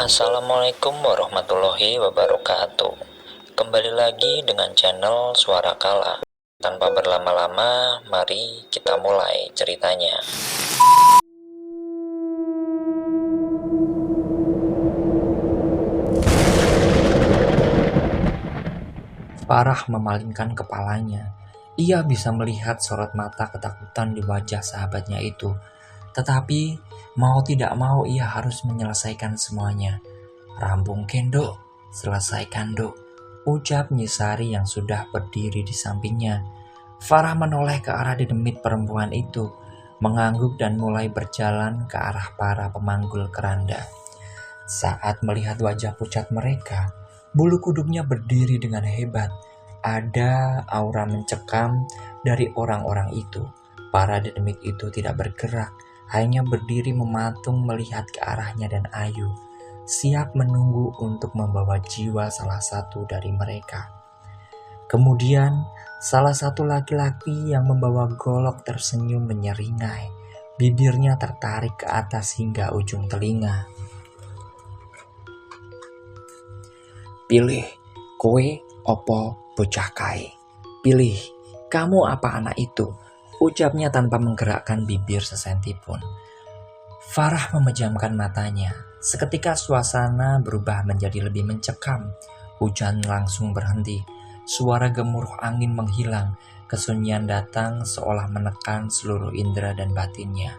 Assalamualaikum warahmatullahi wabarakatuh. Kembali lagi dengan channel Suara Kala. Tanpa berlama-lama, mari kita mulai ceritanya. Farah memalingkan kepalanya. Ia bisa melihat sorot mata ketakutan di wajah sahabatnya itu. Tetapi mau tidak mau ia harus menyelesaikan semuanya. Rambung Kendo, selesaikan dok, ucap Nyisari yang sudah berdiri di sampingnya. Farah menoleh ke arah dedemit perempuan itu, mengangguk dan mulai berjalan ke arah para pemanggul keranda. Saat melihat wajah pucat mereka, bulu kuduknya berdiri dengan hebat. Ada aura mencekam dari orang-orang itu. Para dedemit itu tidak bergerak, hanya berdiri mematung melihat ke arahnya dan Ayu, siap menunggu untuk membawa jiwa salah satu dari mereka. Kemudian, salah satu laki-laki yang membawa golok tersenyum menyeringai. Bibirnya tertarik ke atas hingga ujung telinga. Pilih, kowe opo bocah kae. Pilih, kamu apa anak itu? Ucapnya tanpa menggerakkan bibir sesenti pun. Farah memejamkan matanya. Seketika suasana berubah menjadi lebih mencekam. Hujan langsung berhenti. Suara gemuruh angin menghilang. Kesunyian datang seolah menekan seluruh indera dan batinnya.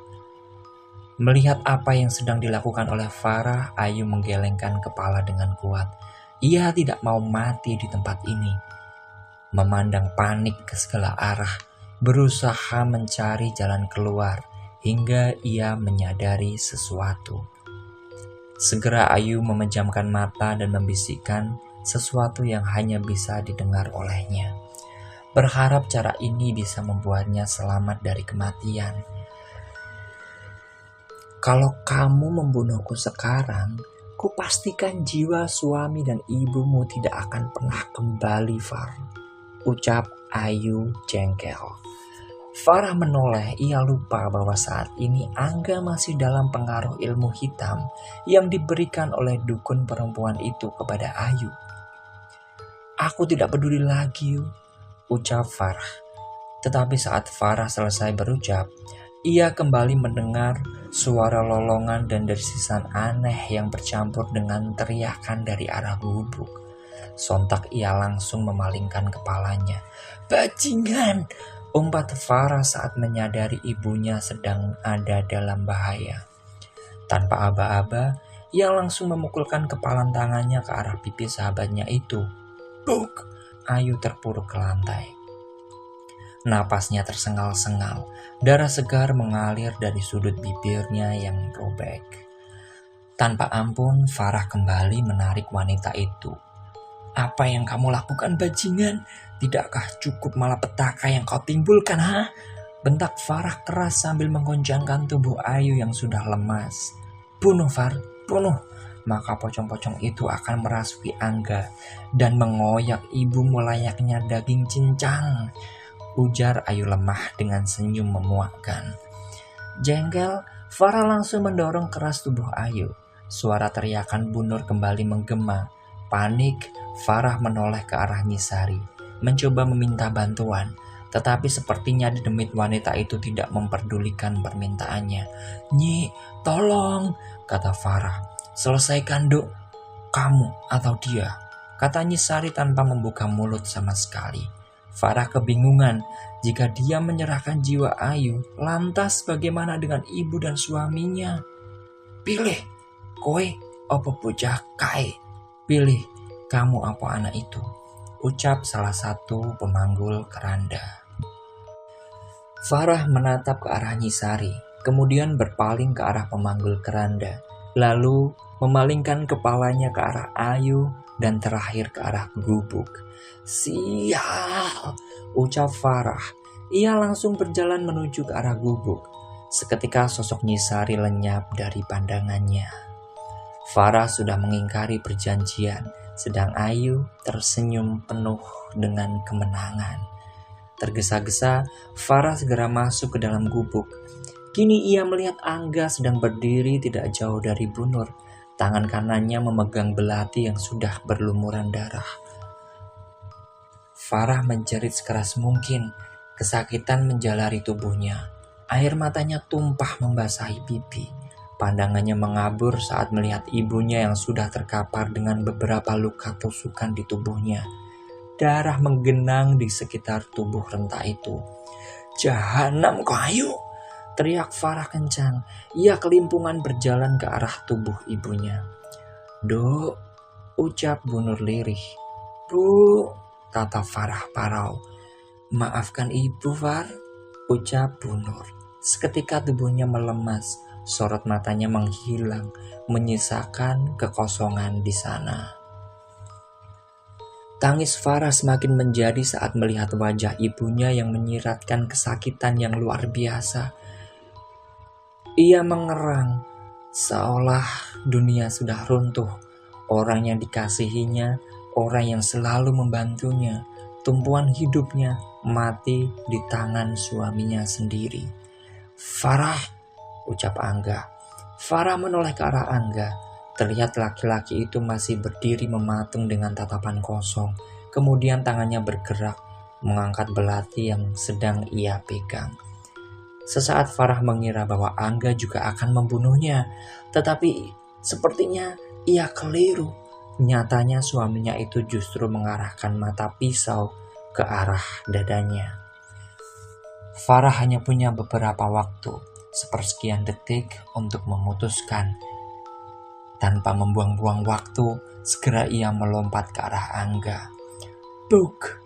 Melihat apa yang sedang dilakukan oleh Farah, Ayu menggelengkan kepala dengan kuat. Ia tidak mau mati di tempat ini. Memandang panik ke segala arah, berusaha mencari jalan keluar hingga ia menyadari sesuatu. Segera Ayu memejamkan mata dan membisikkan sesuatu yang hanya bisa didengar olehnya. Berharap cara ini bisa membuatnya selamat dari kematian. Kalau kamu membunuhku sekarang, kupastikan jiwa suami dan ibumu tidak akan pernah kembali, Far. Ucap Ayu jengkel. Farah menoleh, ia lupa bahwa saat ini Angga masih dalam pengaruh ilmu hitam yang diberikan oleh dukun perempuan itu kepada Ayu. Aku tidak peduli lagi, ucap Farah. Tetapi saat Farah selesai berucap, ia kembali mendengar suara lolongan dan desisan aneh yang bercampur dengan teriakan dari arah gubuk. Sontak ia langsung memalingkan kepalanya. Bajingan! Umpat Farah saat menyadari ibunya sedang ada dalam bahaya. Tanpa aba-aba, ia langsung memukulkan kepalan tangannya ke arah pipi sahabatnya itu. Buk! Ayu terpuruk ke lantai. Napasnya tersengal-sengal, darah segar mengalir dari sudut bibirnya yang robek. Tanpa ampun, Farah kembali menarik wanita itu. Apa yang kamu lakukan, bajingan? Tidakkah cukup malapetaka yang kau timbulkan, ha? Bentak Farah keras sambil menggoncangkan tubuh Ayu yang sudah lemas. Bunuh, Far, bunuh. Maka pocong-pocong itu akan merasuki Angga dan mengoyak ibumu layaknya daging cincang. Ujar Ayu lemah dengan senyum memuakkan. Jengkel, Farah langsung mendorong keras tubuh Ayu. Suara teriakan Bunur kembali menggema. Panik, Farah menoleh ke arah Nyisari, mencoba meminta bantuan. Tetapi sepertinya dedemit wanita itu tidak memperdulikan permintaannya. Nyi, tolong, kata Farah. Selesaikan dok, kamu atau dia, kata Nyisari tanpa membuka mulut sama sekali. Farah kebingungan, jika dia menyerahkan jiwa Ayu, lantas bagaimana dengan ibu dan suaminya? Pilih, kowe opo bocah kae. Pilih, kamu apa anak itu? Ucap salah satu pemanggul keranda. Farah menatap ke arah Nyisari, kemudian berpaling ke arah pemanggul keranda, lalu memalingkan kepalanya ke arah Ayu dan terakhir ke arah gubuk. Sial, ucap Farah. Ia langsung berjalan menuju ke arah gubuk. Seketika sosok Nyisari lenyap dari pandangannya. Farah sudah mengingkari perjanjian, sedang Ayu tersenyum penuh dengan kemenangan. Tergesa-gesa, Farah segera masuk ke dalam gubuk. Kini ia melihat Angga sedang berdiri tidak jauh dari Bunur. Tangan kanannya memegang belati yang sudah berlumuran darah. Farah menjerit sekeras mungkin. Kesakitan menjalari tubuhnya. Air matanya tumpah membasahi pipi. Pandangannya mengabur saat melihat ibunya yang sudah terkapar dengan beberapa luka tusukan di tubuhnya. Darah menggenang di sekitar tubuh renta itu. "Jahanam kau Ayu!" teriak Farah kencang. Ia kelimpungan berjalan ke arah tubuh ibunya. "Duk," ucap Bu Nur lirih. "Bu," kata Farah parau. "Maafkan ibu, Far," ucap Bu Nur. Seketika tubuhnya melemas, sorot matanya menghilang, menyisakan kekosongan di sana. Tangis Farah semakin menjadi saat melihat wajah ibunya yang menyiratkan kesakitan yang luar biasa. Ia mengerang, seolah dunia sudah runtuh. Orang yang dikasihinya, orang yang selalu membantunya, tumpuan hidupnya mati di tangan suaminya sendiri. "Farah," ucap Angga. Farah menoleh ke arah Angga. Terlihat laki-laki itu masih berdiri mematung dengan tatapan kosong. Kemudian tangannya bergerak mengangkat belati yang sedang ia pegang. Sesaat Farah mengira bahwa Angga juga akan membunuhnya, tetapi sepertinya ia keliru. Nyatanya suaminya itu justru mengarahkan mata pisau ke arah dadanya. Farah hanya punya beberapa waktu, sepersekian detik untuk memutuskan. Tanpa membuang-buang waktu, segera ia melompat ke arah Angga. Buk!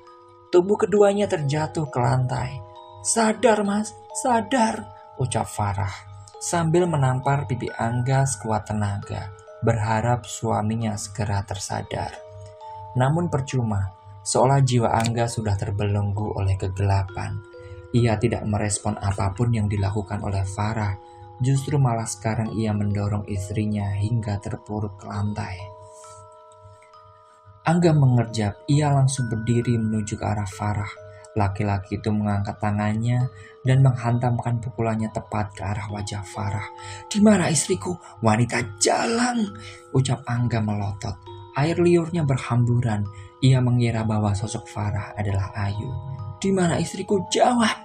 Tubuh keduanya terjatuh ke lantai. "Sadar, Mas, sadar!" ucap Farah sambil menampar pipi Angga sekuat tenaga, berharap suaminya segera tersadar. Namun percuma, seolah jiwa Angga sudah terbelenggu oleh kegelapan. Ia tidak merespon apapun yang dilakukan oleh Farah, justru malah sekarang ia mendorong istrinya hingga terpuruk ke lantai. Angga mengerjap, ia langsung berdiri menuju ke arah Farah. Laki-laki itu mengangkat tangannya dan menghantamkan pukulannya tepat ke arah wajah Farah. "Di mana istriku? Wanita jalang!" ucap Angga melotot. Air liurnya berhamburan. Ia mengira bahwa sosok Farah adalah Ayu. "Di mana istriku? Jawab!"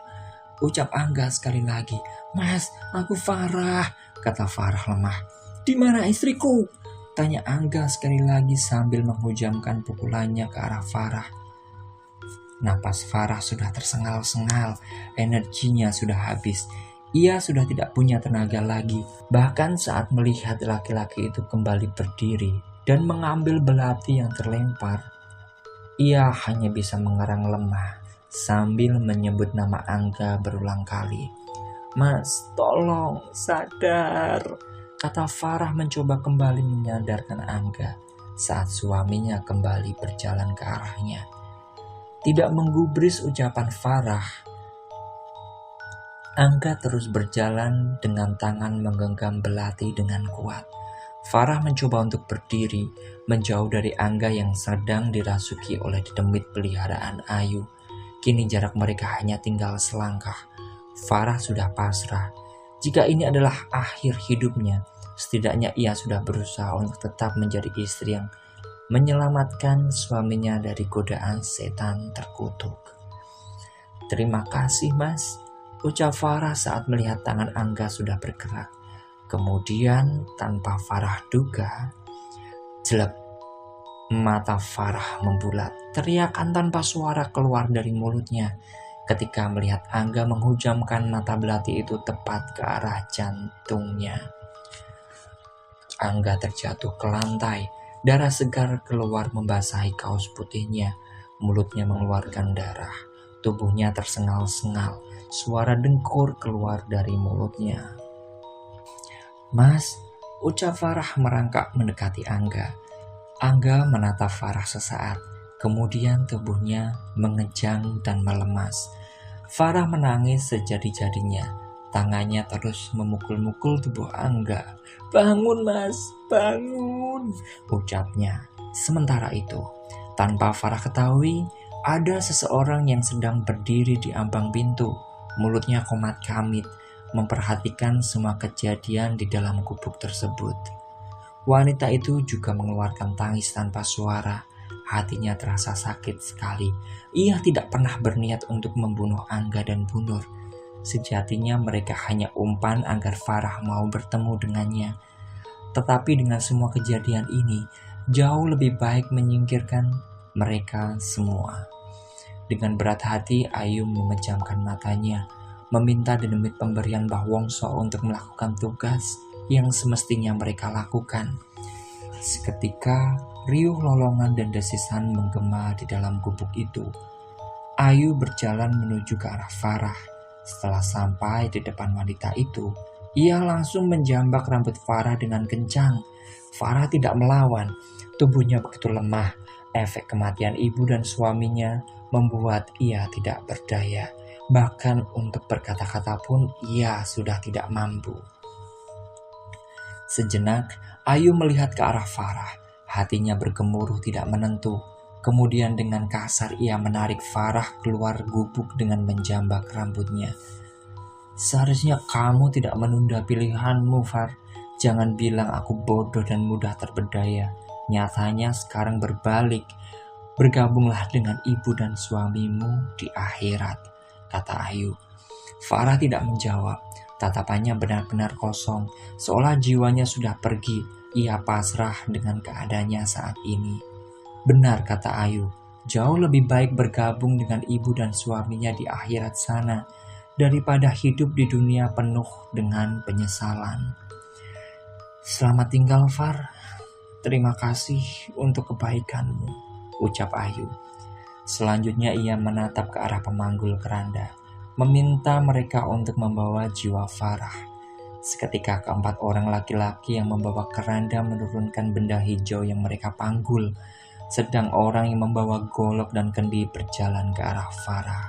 ucap Angga sekali lagi. "Mas, aku Farah," kata Farah lemah. "Di mana istriku?" tanya Angga sekali lagi sambil menghujamkan pukulannya ke arah Farah. Napas Farah sudah tersengal-sengal, energinya sudah habis. Ia sudah tidak punya tenaga lagi. Bahkan saat melihat laki-laki itu kembali berdiri dan mengambil belati yang terlempar, ia hanya bisa mengerang lemah sambil menyebut nama Angga berulang kali. "Mas, tolong, sadar," kata Farah mencoba kembali menyadarkan Angga saat suaminya kembali berjalan ke arahnya. Tidak menggubris ucapan Farah, Angga terus berjalan dengan tangan menggenggam belati dengan kuat. Farah mencoba untuk berdiri, menjauh dari Angga yang sedang dirasuki oleh demit peliharaan Ayu. Kini jarak mereka hanya tinggal selangkah. Farah sudah pasrah. Jika ini adalah akhir hidupnya, setidaknya ia sudah berusaha untuk tetap menjadi istri yang menyelamatkan suaminya dari godaan setan terkutuk. "Terima kasih, Mas," ucap Farah saat melihat tangan Angga sudah bergerak. Kemudian tanpa Farah duga, jelek, mata Farah membulat. Teriakan tanpa suara keluar dari mulutnya ketika melihat Angga menghujamkan mata belati itu tepat ke arah jantungnya. Angga terjatuh ke lantai. Darah segar keluar membasahi kaos putihnya. Mulutnya mengeluarkan darah. Tubuhnya tersengal-sengal. Suara dengkur keluar dari mulutnya. "Mas," ucap Farah merangkak mendekati Angga. Angga menatap Farah sesaat. Kemudian tubuhnya mengejang dan melemas. Farah menangis sejadi-jadinya. Tangannya terus memukul-mukul tubuh Angga. "Bangun, Mas, bangun," ucapnya. Sementara itu, tanpa Farah ketahui, ada seseorang yang sedang berdiri di ambang pintu. Mulutnya komat-kamit, memperhatikan semua kejadian di dalam gubuk tersebut. Wanita itu juga mengeluarkan tangis tanpa suara. Hatinya terasa sakit sekali. Ia tidak pernah berniat untuk membunuh Angga dan Bu Nur. Sejatinya mereka hanya umpan agar Farah mau bertemu dengannya. Tetapi dengan semua kejadian ini, jauh lebih baik menyingkirkan mereka semua. Dengan berat hati, Ayu memejamkan matanya, meminta Dedemit pemberian Mbah Wongso untuk melakukan tugas yang semestinya mereka lakukan. Seketika, riuh lolongan dan desisan menggema di dalam gubuk itu. Ayu berjalan menuju ke arah Farah. Setelah sampai di depan wanita itu, ia langsung menjambak rambut Farah dengan kencang. Farah tidak melawan, tubuhnya begitu lemah. Efek kematian ibu dan suaminya membuat ia tidak berdaya. Bahkan untuk berkata-kata pun ia sudah tidak mampu. Sejenak, Ayu melihat ke arah Farah. Hatinya bergemuruh tidak menentu. Kemudian dengan kasar ia menarik Farah keluar gubuk dengan menjambak rambutnya. Seharusnya kamu tidak menunda pilihanmu, Far. Jangan bilang aku bodoh dan mudah terberdaya. Nyatanya sekarang berbalik. Bergabunglah dengan ibu dan suamimu di akhirat, kata Ayu. Farah tidak menjawab. Tatapannya benar-benar kosong, seolah jiwanya sudah pergi. Ia pasrah dengan keadaannya saat ini. Benar, kata Ayu, jauh lebih baik bergabung dengan ibu dan suaminya di akhirat sana daripada hidup di dunia penuh dengan penyesalan. Selamat tinggal, Far. Terima kasih untuk kebaikanmu, ucap Ayu. Selanjutnya ia menatap ke arah pemanggul keranda, meminta mereka untuk membawa jiwa Farah. Seketika keempat orang laki-laki yang membawa keranda menurunkan benda hijau yang mereka panggul, sedang orang yang membawa golok dan kendi berjalan ke arah Farah.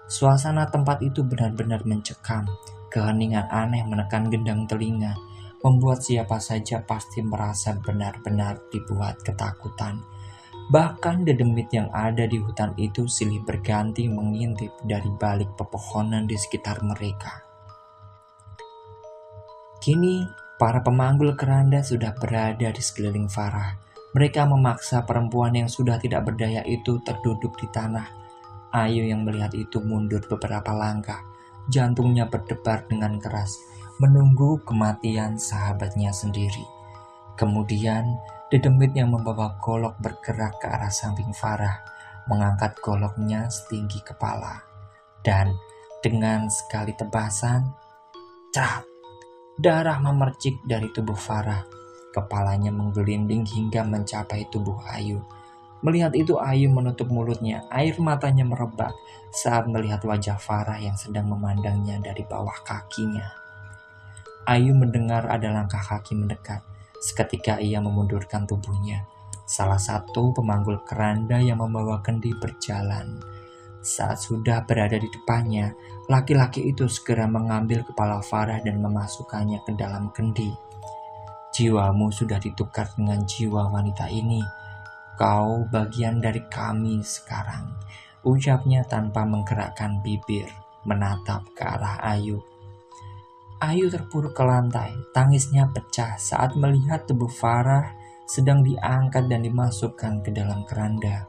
Suasana tempat itu benar-benar mencekam. Keheningan aneh menekan gendang telinga, membuat siapa saja pasti merasa benar-benar dibuat ketakutan. Bahkan Dedemit yang ada di hutan itu silih berganti mengintip dari balik pepohonan di sekitar mereka. Kini, para pemanggul keranda sudah berada di sekeliling Farah. Mereka memaksa perempuan yang sudah tidak berdaya itu terduduk di tanah. Ayu yang melihat itu mundur beberapa langkah. Jantungnya berdebar dengan keras, menunggu kematian sahabatnya sendiri. Kemudian, Dedemit yang membawa golok bergerak ke arah samping Farah, mengangkat goloknya setinggi kepala. Dan dengan sekali tebasan, cerat! Darah memercik dari tubuh Farah. Kepalanya menggelinding hingga mencapai tubuh Ayu. Melihat itu Ayu menutup mulutnya. Air matanya merebak saat melihat wajah Farah yang sedang memandangnya dari bawah kakinya. Ayu mendengar ada langkah kaki mendekat. Seketika ia memundurkan tubuhnya. Salah satu pemanggul keranda yang membawa kendi berjalan. Saat sudah berada di depannya, laki-laki itu segera mengambil kepala Farah dan memasukkannya ke dalam kendi. Jiwamu sudah ditukar dengan jiwa wanita ini. Kau bagian dari kami sekarang, ucapnya tanpa menggerakkan bibir, menatap ke arah Ayu. Ayu terpuruk ke lantai, tangisnya pecah saat melihat tubuh Farah sedang diangkat dan dimasukkan ke dalam keranda.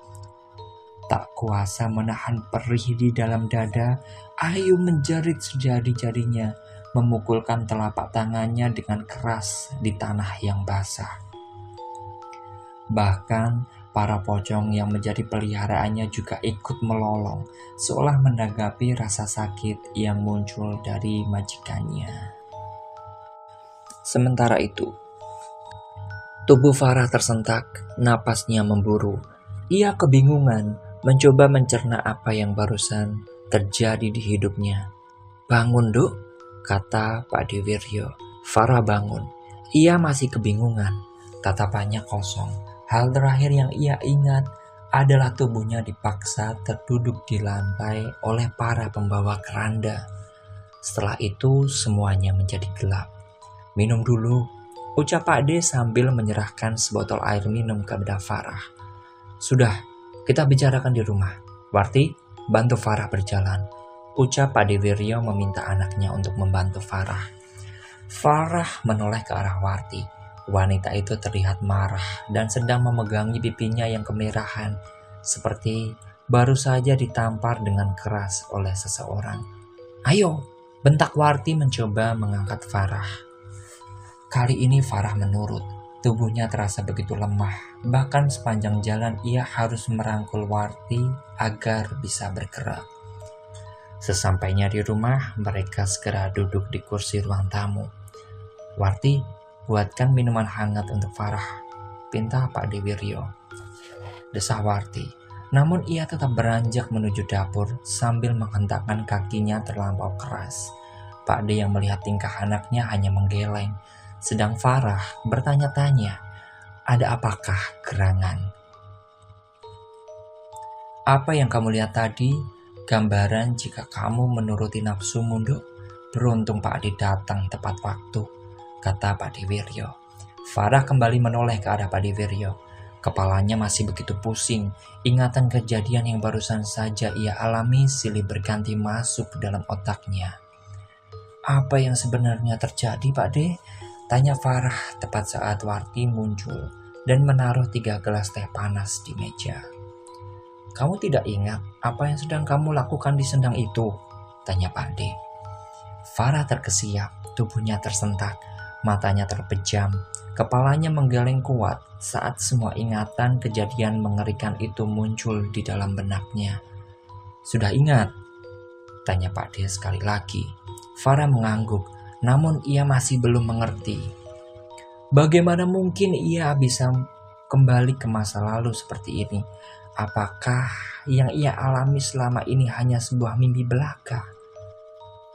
Tak kuasa menahan perih di dalam dada, Ayu menjerit sejadi-jadinya, memukulkan telapak tangannya dengan keras di tanah yang basah. Bahkan, para pocong yang menjadi peliharaannya juga ikut melolong, seolah menanggapi rasa sakit yang muncul dari majikannya. Sementara itu, tubuh Farah tersentak, napasnya memburu. Ia kebingungan, mencoba mencerna apa yang barusan terjadi di hidupnya. Bangun, Duk, kata Pak Diwiryo. Farah bangun. Ia masih kebingungan, tatapannya kosong. Hal terakhir yang ia ingat adalah tubuhnya dipaksa terduduk di lantai oleh para pembawa keranda. Setelah itu semuanya menjadi gelap. Minum dulu, ucap Pak D sambil menyerahkan sebotol air minum kepada Farah. Sudah, kita bicarakan di rumah. Warti, bantu Farah berjalan, ucap Pak Diwiryo meminta anaknya untuk membantu Farah. Farah menoleh ke arah Warti. Wanita itu terlihat marah dan sedang memegangi pipinya yang kemerahan, seperti baru saja ditampar dengan keras oleh seseorang. "Ayo!" bentak Warti mencoba mengangkat Farah. Kali ini Farah menurut. Tubuhnya terasa begitu lemah, bahkan sepanjang jalan ia harus merangkul Warti agar bisa bergerak. Sesampainya di rumah, mereka segera duduk di kursi ruang tamu. "Warti, buatkan minuman hangat untuk Farah," pinta Pak Dewiryo. Desah Warti, namun ia tetap beranjak menuju dapur sambil menghentakkan kakinya terlampau keras. Pak D yang melihat tingkah anaknya hanya menggeleng, sedang Farah bertanya-tanya, "Ada apakah gerangan?" "Apa yang kamu lihat tadi? Gambaran jika kamu menuruti nafsumu, Dok. Beruntung Pak Adi datang tepat waktu," kata Pak Dewiryo. Farah kembali menoleh ke arah Pak Dewiryo. Kepalanya masih begitu pusing. Ingatan kejadian yang barusan saja ia alami silih berganti masuk ke dalam otaknya. "Apa yang sebenarnya terjadi, Pak D?" tanya Farah tepat saat Warti muncul dan menaruh 3 gelas teh panas di meja. "Kamu tidak ingat apa yang sedang kamu lakukan di sendang itu?" tanya Pak D. Farah terkesiap, tubuhnya tersentak, matanya terpejam, kepalanya menggeleng kuat saat semua ingatan kejadian mengerikan itu muncul di dalam benaknya. "Sudah ingat?" tanya Pak D sekali lagi. Farah mengangguk, namun ia masih belum mengerti. Bagaimana mungkin ia bisa kembali ke masa lalu seperti ini? Apakah yang ia alami selama ini hanya sebuah mimpi belaka?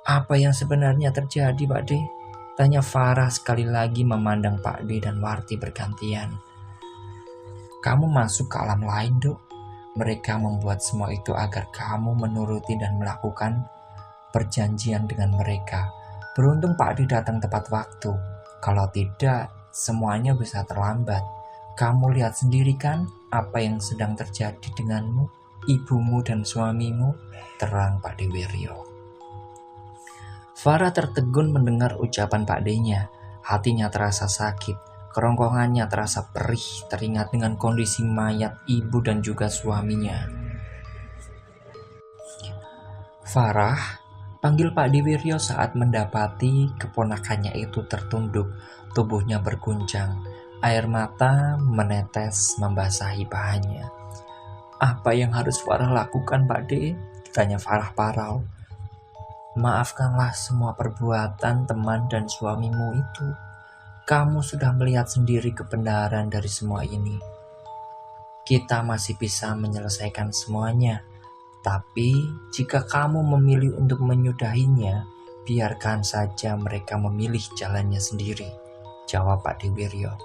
"Apa yang sebenarnya terjadi, Pak D?" tanya Farah sekali lagi memandang Pak D dan Warti bergantian. "Kamu masuk ke alam lain, Dok. Mereka membuat semua itu agar kamu menuruti dan melakukan perjanjian dengan mereka. Beruntung Pak Adi datang tepat waktu. Kalau tidak, semuanya bisa terlambat. Kamu lihat sendiri kan apa yang sedang terjadi denganmu, ibumu dan suamimu," terang Pak Dewiryo. Farah tertegun mendengar ucapan Pak D-nya. Hatinya terasa sakit, kerongkongannya terasa perih teringat dengan kondisi mayat ibu dan juga suaminya. "Farah," panggil Pak Dewiryo saat mendapati keponakannya itu tertunduk, tubuhnya berguncang, air mata menetes membasahi bahannya. "Apa yang harus Farah lakukan, Pak D?" tanya Farah parau. "Maafkanlah semua perbuatan teman dan suamimu itu. Kamu sudah melihat sendiri kebenaran dari semua ini. Kita masih bisa menyelesaikan semuanya. Tapi jika kamu memilih untuk menyudahinya, biarkan saja mereka memilih jalannya sendiri," jawab Pak Dewiryo.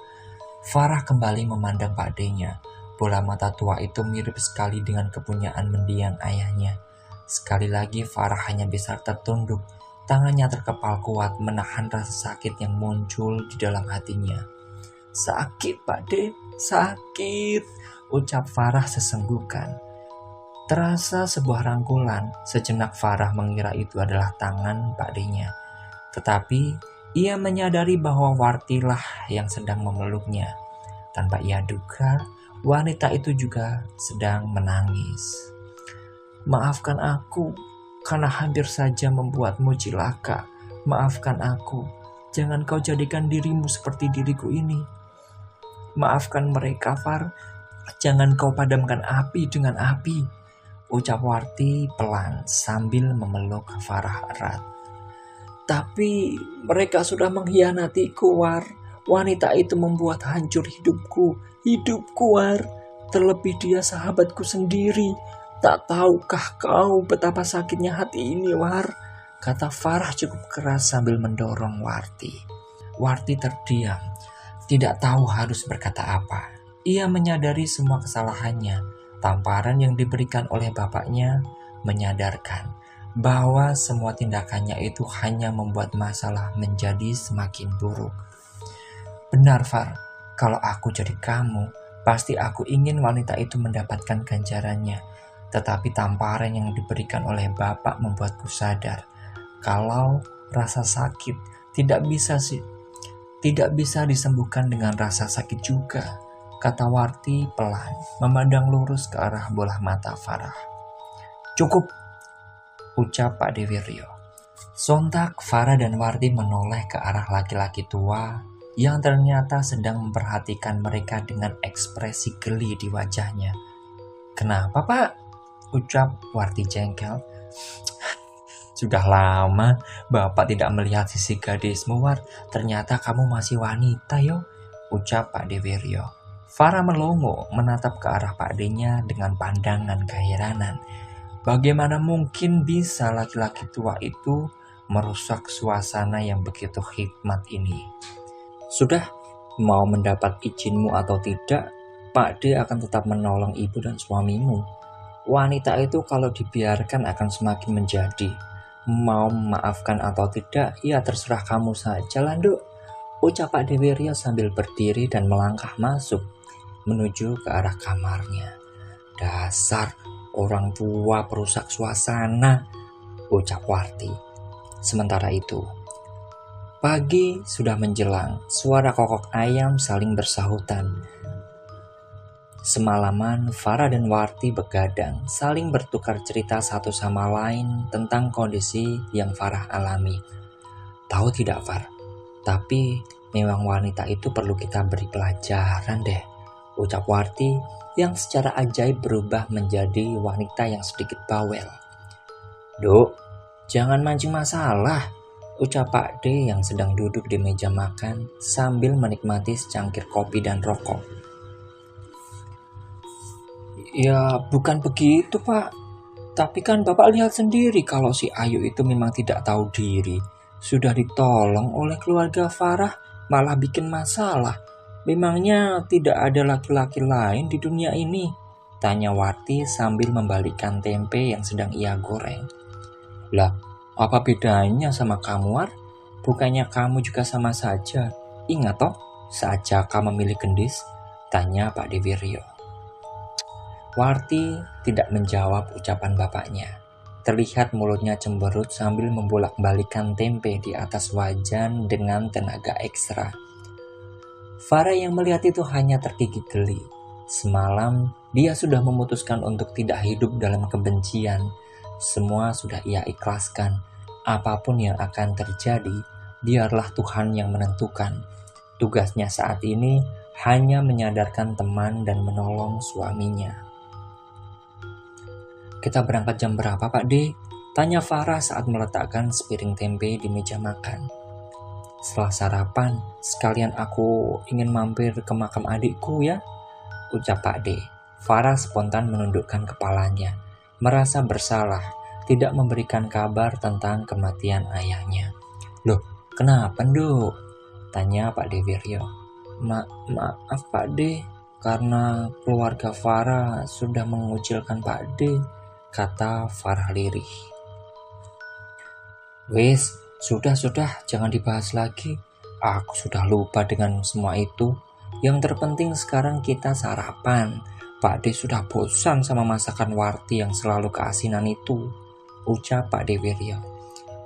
Farah kembali memandang Pak D-nya. Bola mata tua itu mirip sekali dengan kepunyaan mendiang ayahnya. Sekali lagi Farah hanya bisa tertunduk, tangannya terkepal kuat menahan rasa sakit yang muncul di dalam hatinya. "Sakit, Pak D, sakit," ucap Farah sesenggukan. Terasa sebuah rangkulan, sejenak Farah mengira itu adalah tangan Pak D-nya. Tetapi ia menyadari bahwa Wartilah yang sedang memeluknya. Tanpa ia duga, wanita itu juga sedang menangis. "Maafkan aku karena hampir saja membuatmu cilaka. Maafkan aku, jangan kau jadikan dirimu seperti diriku ini. Maafkan mereka, Far, jangan kau padamkan api dengan api," ucap Warti pelan sambil memeluk Farah erat. "Tapi mereka sudah mengkhianatiku, War. Wanita itu membuat hancur hidupku, War. Terlebih dia sahabatku sendiri. Tak tahukah kau betapa sakitnya hati ini, War?" kata Farah cukup keras sambil mendorong Warti. Warti terdiam, tidak tahu harus berkata apa. Ia menyadari semua kesalahannya. Tamparan yang diberikan oleh bapaknya menyadarkan bahwa semua tindakannya itu hanya membuat masalah menjadi semakin buruk. "Benar, Far. Kalau aku jadi kamu, pasti aku ingin wanita itu mendapatkan ganjarannya. Tetapi tamparan yang diberikan oleh bapak membuatku sadar kalau rasa sakit tidak bisa Tidak bisa disembuhkan dengan rasa sakit juga, kata Warti pelan, memandang lurus ke arah bola mata Farah. Cukup, ucap Pak Dewiryo. Sontak Farah dan Warti menoleh ke arah laki-laki tua yang ternyata sedang memperhatikan mereka dengan ekspresi geli di wajahnya. Kenapa, Pak? Ucap Warti jengkel. Sudah lama Bapak tidak melihat sisi gadismu, War. Ternyata kamu masih wanita, yo, ucap Pak Dewiryo. Farah melongo menatap ke arah Pak D-nya dengan pandangan keheranan. Bagaimana mungkin bisa laki-laki tua itu merusak suasana yang begitu hikmat ini? Sudah, mau mendapat izinmu atau tidak, Pak D akan tetap menolong ibu dan suamimu. Wanita itu kalau dibiarkan akan semakin menjadi. Mau memaafkan atau tidak, ya terserah kamu saja, Landuk, ucap Pak Dewiryo sambil berdiri dan melangkah masuk menuju ke arah kamarnya. Dasar orang tua perusak suasana, ucap Warti. Sementara itu, pagi sudah menjelang, suara kokok ayam saling bersahutan. Semalaman Farah dan Warti begadang, saling bertukar cerita satu sama lain tentang kondisi yang Farah alami. Tahu tidak, Far? Tapi memang wanita itu perlu kita beri pelajaran deh, ucap Warti yang secara ajaib berubah menjadi wanita yang sedikit bawel. Duk, jangan mancing masalah, ucap Pak D yang sedang duduk di meja makan sambil menikmati secangkir kopi dan rokok. Ya bukan begitu, Pak. Tapi kan Bapak lihat sendiri kalau si Ayu itu memang tidak tahu diri. Sudah ditolong oleh keluarga Farah, malah bikin masalah. Memangnya tidak ada laki-laki lain di dunia ini? Tanya Warti sambil membalikkan tempe yang sedang ia goreng. Lah, apa bedanya sama kamu, War? Bukannya kamu juga sama saja? Ingat toh, saat Jaka memilih gendis? Tanya Pak Dewiryo. Warti tidak menjawab ucapan bapaknya. Terlihat mulutnya cemberut sambil membolak-balikan tempe di atas wajan dengan tenaga ekstra. Farah yang melihat itu hanya tergigit geli. Semalam dia sudah memutuskan untuk tidak hidup dalam kebencian. Semua sudah ia ikhlaskan. Apapun yang akan terjadi, biarlah Tuhan yang menentukan. Tugasnya saat ini hanya menyadarkan teman dan menolong suaminya. Kita berangkat jam berapa, Pak D? Tanya Farah saat meletakkan sepiring tempe di meja makan. Setelah sarapan, sekalian aku ingin mampir ke makam adikku ya, ucap Pak D. Farah spontan menundukkan kepalanya, merasa bersalah tidak memberikan kabar tentang kematian ayahnya. Loh, kenapa, Nduk? Tanya Pak Dewiryo. Maaf Pak D, karena keluarga Farah sudah mengucilkan Pak D, kata Farah lirih. Wes, sudah, jangan dibahas lagi. Aku sudah lupa dengan semua itu. Yang terpenting sekarang kita sarapan. Pak D sudah bosan sama masakan Warti yang selalu keasinan itu, ucap Pak Dewiryo.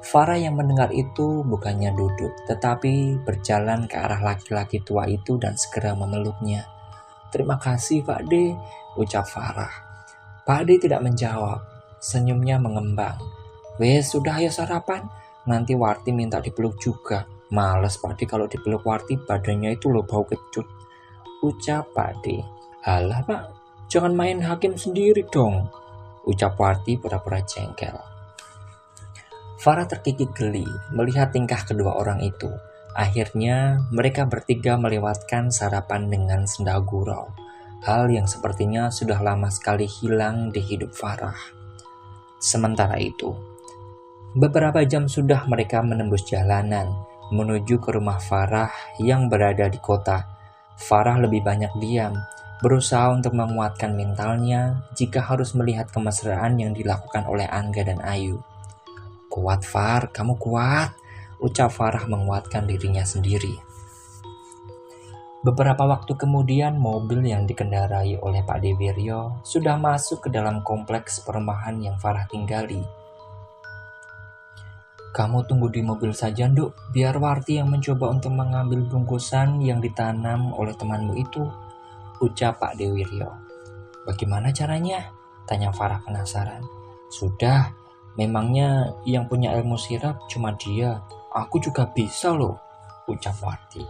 Farah yang mendengar itu bukannya duduk, tetapi berjalan ke arah laki-laki tua itu dan segera memeluknya. Terima kasih Pak D, ucap Farah. Pak D tidak menjawab, senyumnya mengembang. Wes, sudah ayo sarapan, nanti Warti minta dipeluk juga. Males Pak D kalau dipeluk Warti, badannya itu loh bau kecut, ucap Pak D. Halah Pak, jangan main hakim sendiri dong, ucap Warti pura-pura jengkel. Farah terkikik geli melihat tingkah kedua orang itu. Akhirnya mereka bertiga melewatkan sarapan dengan senda gurau. Hal yang sepertinya sudah lama sekali hilang di hidup Farah. Sementara itu, beberapa jam sudah mereka menembus jalanan menuju ke rumah Farah yang berada di kota. Farah lebih banyak diam, berusaha untuk menguatkan mentalnya jika harus melihat kemesraan yang dilakukan oleh Angga dan Ayu. Kuat Far, kamu kuat, ucap Farah menguatkan dirinya sendiri. Beberapa waktu kemudian mobil yang dikendarai oleh Pak Dewiryo sudah masuk ke dalam kompleks perumahan yang Farah tinggali. Kamu tunggu di mobil saja, Nduk, biar Warti yang mencoba untuk mengambil bungkusan yang ditanam oleh temanmu itu, ucap Pak Dewiryo. Bagaimana caranya? Tanya Farah penasaran. Sudah, memangnya yang punya ilmu sirap cuma dia. Aku juga bisa loh, ucap Warti.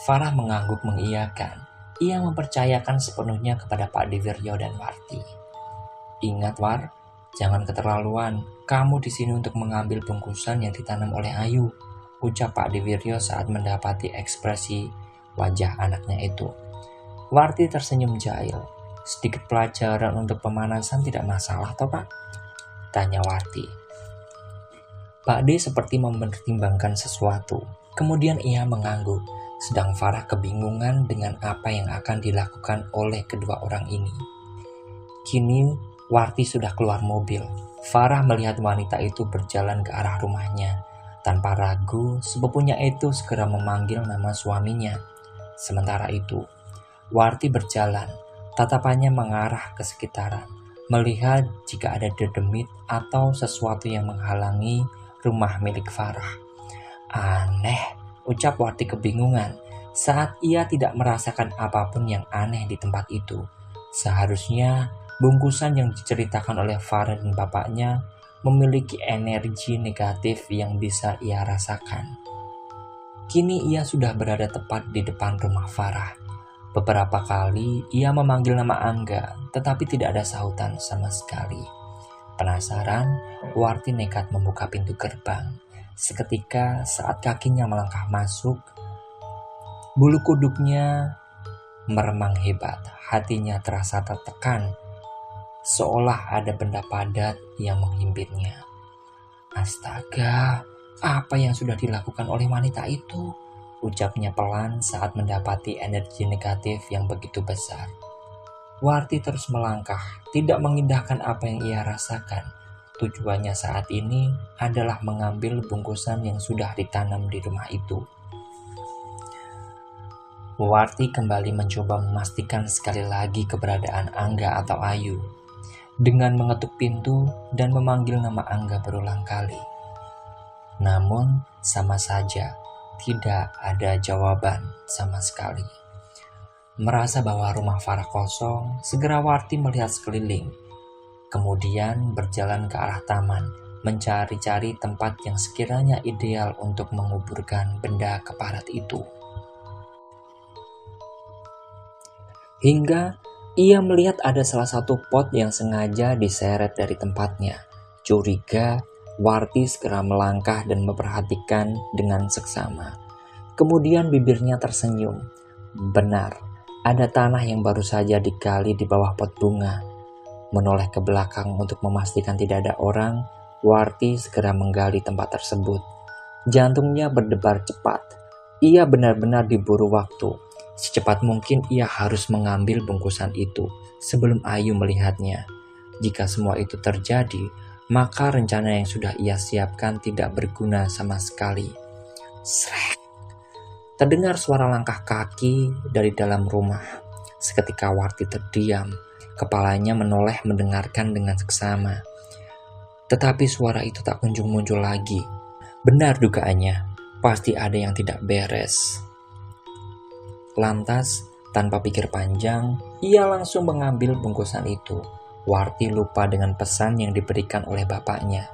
Farah mengangguk mengiyakan. Ia mempercayakan sepenuhnya kepada Pak Dewiryo dan Warti. Ingat, War, jangan keterlaluan. Kamu di sini untuk mengambil bungkusan yang ditanam oleh Ayu, ucap Pak Dewiryo saat mendapati ekspresi wajah anaknya itu. Warti tersenyum jahil. Sedikit pelajaran untuk pemanasan tidak masalah toh, Pak? Tanya Warti. Pak D seperti mempertimbangkan sesuatu. Kemudian ia mengangguk, sedang Farah kebingungan dengan apa yang akan dilakukan oleh kedua orang ini. Kini Warti sudah keluar mobil. Farah melihat wanita itu berjalan ke arah rumahnya. Tanpa ragu, sepupunya itu segera memanggil nama suaminya. Sementara itu, Warti berjalan, tatapannya mengarah ke sekitaran, melihat jika ada dedemit atau sesuatu yang menghalangi rumah milik Farah. Aneh, ucap Warti kebingungan saat ia tidak merasakan apapun yang aneh di tempat itu. Seharusnya bungkusan yang diceritakan oleh Farah dan bapaknya memiliki energi negatif yang bisa ia rasakan. Kini ia sudah berada tepat di depan rumah Farah. Beberapa kali ia memanggil nama Angga, tetapi tidak ada sahutan sama sekali. Penasaran, Warti nekat membuka pintu gerbang. Seketika saat kakinya melangkah masuk, bulu kuduknya meremang hebat. Hatinya terasa tertekan, seolah ada benda padat yang menghimpitnya. Astaga, apa yang sudah dilakukan oleh wanita itu? Ucapnya pelan saat mendapati energi negatif yang begitu besar. Warti terus melangkah, tidak mengindahkan apa yang ia rasakan. Tujuannya saat ini adalah mengambil bungkusan yang sudah ditanam di rumah itu. Warti kembali mencoba memastikan sekali lagi keberadaan Angga atau Ayu, dengan mengetuk pintu dan memanggil nama Angga berulang kali. Namun sama saja, tidak ada jawaban sama sekali. Merasa bahwa rumah Farah kosong, segera Warti melihat sekeliling. Kemudian berjalan ke arah taman, mencari-cari tempat yang sekiranya ideal untuk menguburkan benda keparat itu. Hingga ia melihat ada salah satu pot yang sengaja diseret dari tempatnya. Curiga, Warti segera melangkah dan memperhatikan dengan seksama. Kemudian bibirnya tersenyum. Benar, ada tanah yang baru saja digali di bawah pot bunga. Menoleh ke belakang untuk memastikan tidak ada orang, Warti segera menggali tempat tersebut. Jantungnya berdebar cepat. Ia benar-benar diburu waktu. Secepat mungkin ia harus mengambil bungkusan itu sebelum Ayu melihatnya. Jika semua itu terjadi, maka rencana yang sudah ia siapkan tidak berguna sama sekali. Srek! Terdengar suara langkah kaki dari dalam rumah. Seketika Warti terdiam, kepalanya menoleh mendengarkan dengan seksama. Tetapi suara itu tak kunjung muncul lagi. Benar dugaannya, pasti ada yang tidak beres. Lantas, tanpa pikir panjang, ia langsung mengambil bungkusan itu. Warti lupa dengan pesan yang diberikan oleh bapaknya,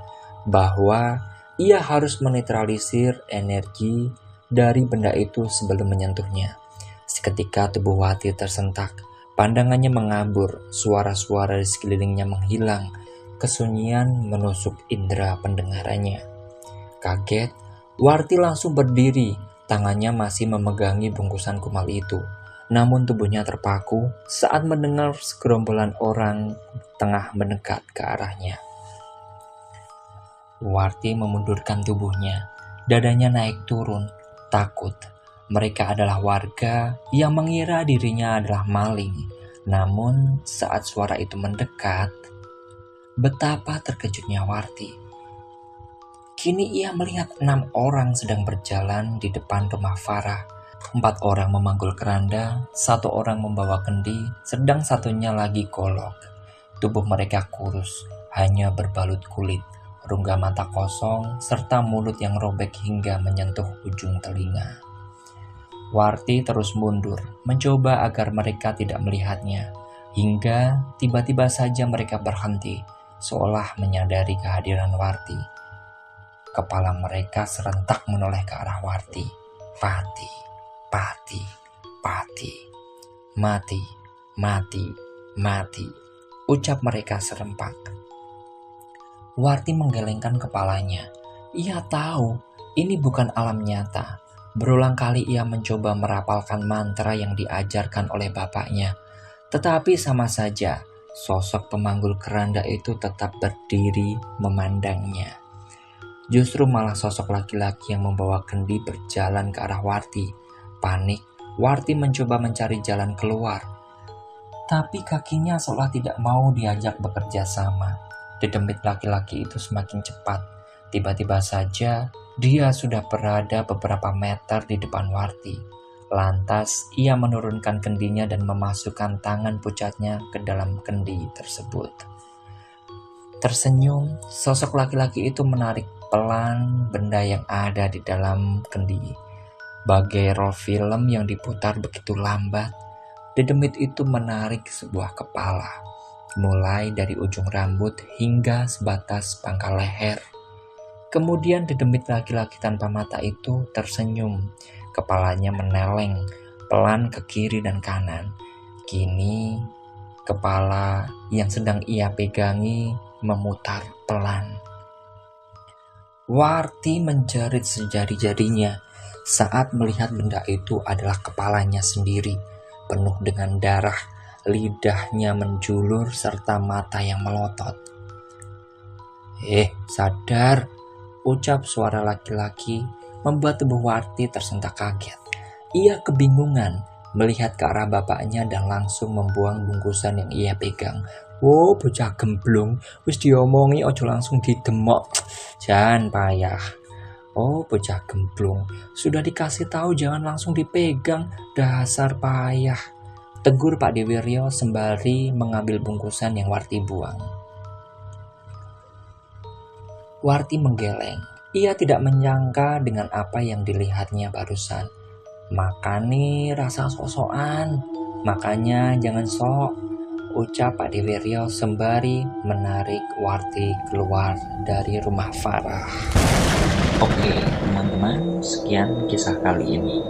bahwa ia harus menetralisir energi dari benda itu sebelum menyentuhnya. Seketika tubuh Warti tersentak, pandangannya mengabur, suara-suara di sekelilingnya menghilang, kesunyian menusuk indera pendengarannya. Kaget, Warti langsung berdiri. Tangannya masih memegangi bungkusan kumal itu. Namun tubuhnya terpaku saat mendengar segerombolan orang tengah mendekat ke arahnya. Warti memundurkan tubuhnya. Dadanya naik turun, takut. Mereka adalah warga yang mengira dirinya adalah maling. Namun saat suara itu mendekat, betapa terkejutnya Warti. Kini ia melihat 6 orang sedang berjalan di depan rumah Farah. 4 orang memanggul keranda, 1 orang membawa kendi, sedang satunya lagi golok. Tubuh mereka kurus, hanya berbalut kulit. rongga mata kosong, serta mulut yang robek hingga menyentuh ujung telinga. Warti terus mundur, mencoba agar mereka tidak melihatnya, hingga tiba-tiba saja mereka berhenti, seolah menyadari kehadiran Warti. Kepala mereka serentak menoleh ke arah Warti. Pati, Pati, Pati, mati, mati, mati, ucap mereka serempak. Warti menggelengkan kepalanya. Ia tahu ini bukan alam nyata. Berulang kali ia mencoba merapalkan mantra yang diajarkan oleh bapaknya. Tetapi sama saja, sosok pemanggul keranda itu tetap berdiri memandangnya. Justru malah sosok laki-laki yang membawa kendi berjalan ke arah Warti. Panik, Warti mencoba mencari jalan keluar. Tapi kakinya seolah tidak mau diajak bekerja sama. Dedemit laki-laki itu semakin cepat. Tiba-tiba saja, dia sudah berada beberapa meter di depan Warti. Lantas, ia menurunkan kendinya dan memasukkan tangan pucatnya ke dalam kendi tersebut. Tersenyum, sosok laki-laki itu menarik pelan benda yang ada di dalam kendi. Bagai roll film yang diputar begitu lambat, dedemit itu menarik sebuah kepala, mulai dari ujung rambut hingga sebatas pangkal leher. Kemudian dedemit laki-laki tanpa mata itu tersenyum. Kepalanya meneleng pelan ke kiri dan kanan. Kini kepala yang sedang ia pegangi memutar pelan. Warti menjerit sejari-jarinya saat melihat benda itu adalah kepalanya sendiri, penuh dengan darah, lidahnya menjulur serta mata yang melotot. Sadar, ucap suara laki-laki membuat tubuh Warti tersentak kaget. Ia kebingungan melihat ke arah bapaknya dan langsung membuang bungkusan yang ia pegang. Bocah gemblung, wis diomongi ojo langsung didemok. Jangan payah. Bocah gemblung, sudah dikasih tahu jangan langsung dipegang, dasar payah. Tegur Pak Dewiryo sembari mengambil bungkusan yang Warti buang. Warti menggeleng. Ia tidak menyangka dengan apa yang dilihatnya barusan. Makanya rasa sok-sokan, makanya jangan sok, ucap Pak Dewiryo sembari menarik Warti keluar dari rumah Farah. Oke teman-teman, sekian kisah kali ini.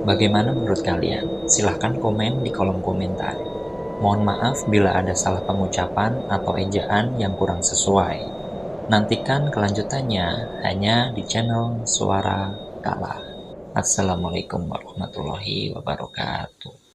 Bagaimana menurut kalian? Silahkan komen di kolom komentar. Mohon maaf bila ada salah pengucapan atau ejaan yang kurang sesuai. Nantikan kelanjutannya hanya di channel Suara Kala. Assalamualaikum warahmatullahi wabarakatuh.